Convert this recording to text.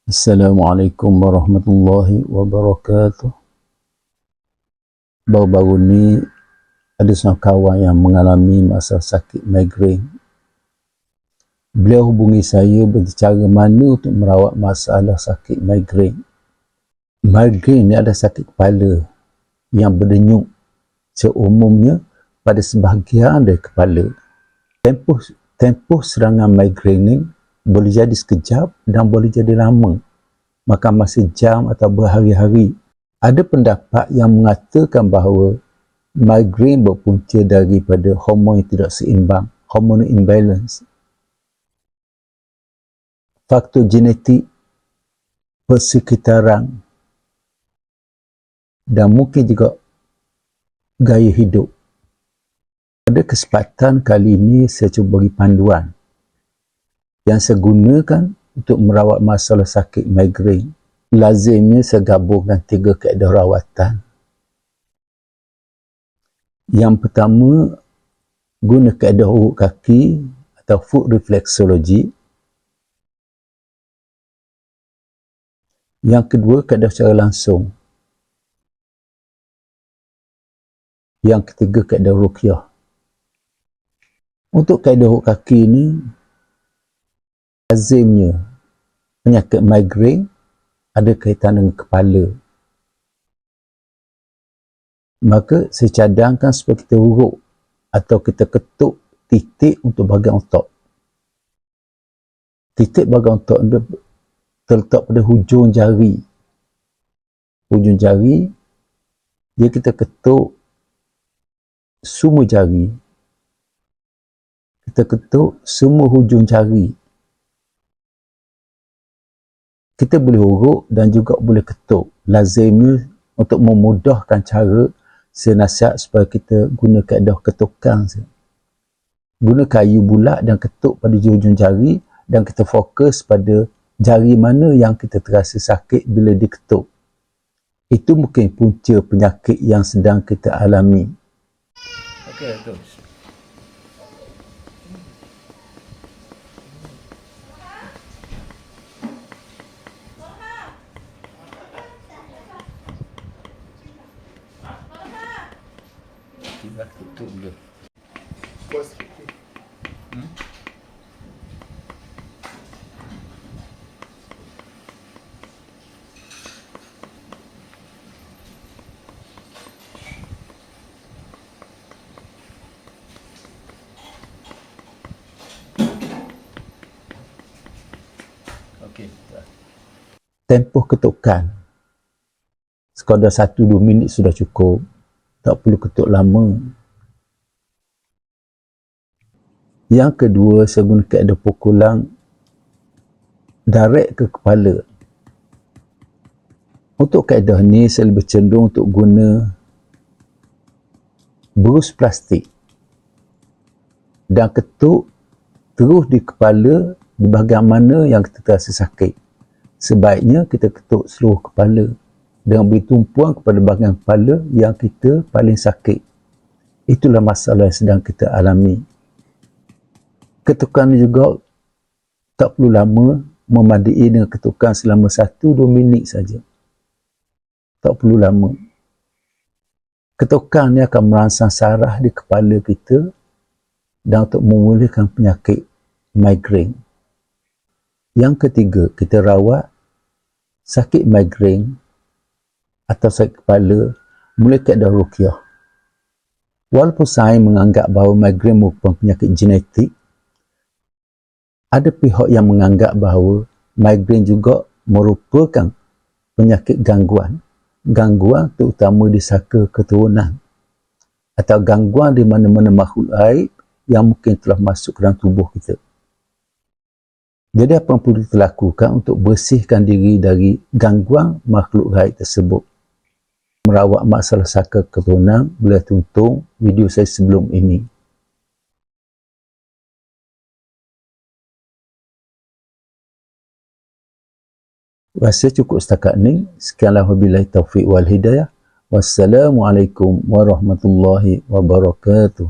Assalamualaikum warahmatullahi wabarakatuh. Baru-baru ni ada seorang kawan yang mengalami masalah sakit migrain. Beliau hubungi saya berbicara mana untuk merawat masalah sakit migrain. Migrain ni adalah sakit kepala yang berdenyut seumumnya pada sebahagian dari kepala. Tempoh serangan migrain ni boleh jadi sekejap dan boleh jadi lama, makan masa jam atau berhari-hari. Ada pendapat yang mengatakan bahawa migrain berpunca daripada hormon yang tidak seimbang, hormonal imbalance. Faktor genetik, persekitaran dan mungkin juga gaya hidup. Pada kesempatan kali ini saya cuba beri panduan yang saya gunakan untuk merawat masalah sakit migrain. Lazimnya saya gabungkan 3 kaedah rawatan. Yang pertama, guna kaedah urut kaki atau foot reflexology. Yang kedua, kaedah secara langsung. Yang ketiga, kaedah ruqyah. Untuk kaedah urut kaki ini, lazimnya penyakit migrain ada kaitan dengan kepala. Maka saya cadangkan supaya kita urut atau kita ketuk titik untuk bahagian otak. Titik bahagian otak dia terletak pada hujung jari. Hujung jari, dia kita ketuk semua jari. Kita ketuk semua hujung jari. Kita boleh urut dan juga boleh ketuk. Lazimnya untuk memudahkan cara, saya nasihat supaya kita guna kaedah ketukan. Guna kayu bulat dan ketuk pada hujung jari dan kita fokus pada jari mana yang kita terasa sakit bila diketuk. Itu mungkin punca penyakit yang sedang kita alami. Okey, terus. Kita tutup dulu. Okey. Tempoh ketukan sekadar 1-2 minit sudah cukup. Tak perlu ketuk lama. Yang kedua, saya guna kaedah pukulan direct ke kepala. Untuk kaedah ni, saya lebih cenderung untuk guna brus plastik dan ketuk terus di kepala di bahagian mana yang kita terasa sakit. Sebaiknya kita ketuk seluruh kepala dengan beri tumpuan kepada bahagian kepala yang kita paling sakit. Itulah masalah yang sedang kita alami. Ketukan juga tak perlu lama, memadai dengan ketukan selama 1-2 minit saja. Tak perlu lama. Ketukan ni akan merangsang saraf di kepala kita dan untuk memulihkan penyakit migrain. Yang ketiga, kita rawat sakit migrain atau sakit kepala mulai kaedah ruqyah. Walaupun saya menganggap bahawa migrain merupakan penyakit genetik, ada pihak yang menganggap bahawa migrain juga merupakan penyakit gangguan. Gangguan terutama di saka keturunan atau gangguan di mana-mana makhluk gaib yang mungkin telah masuk ke dalam tubuh kita. Jadi apa yang perlu kita lakukan untuk bersihkan diri dari gangguan makhluk gaib tersebut? Merawat masalah saka keturunan, boleh tonton video saya sebelum ini. Rasa cukup setakat ni. Sekianlah, wabillahi taufiq wal hidayah. Wassalamualaikum warahmatullahi wabarakatuh.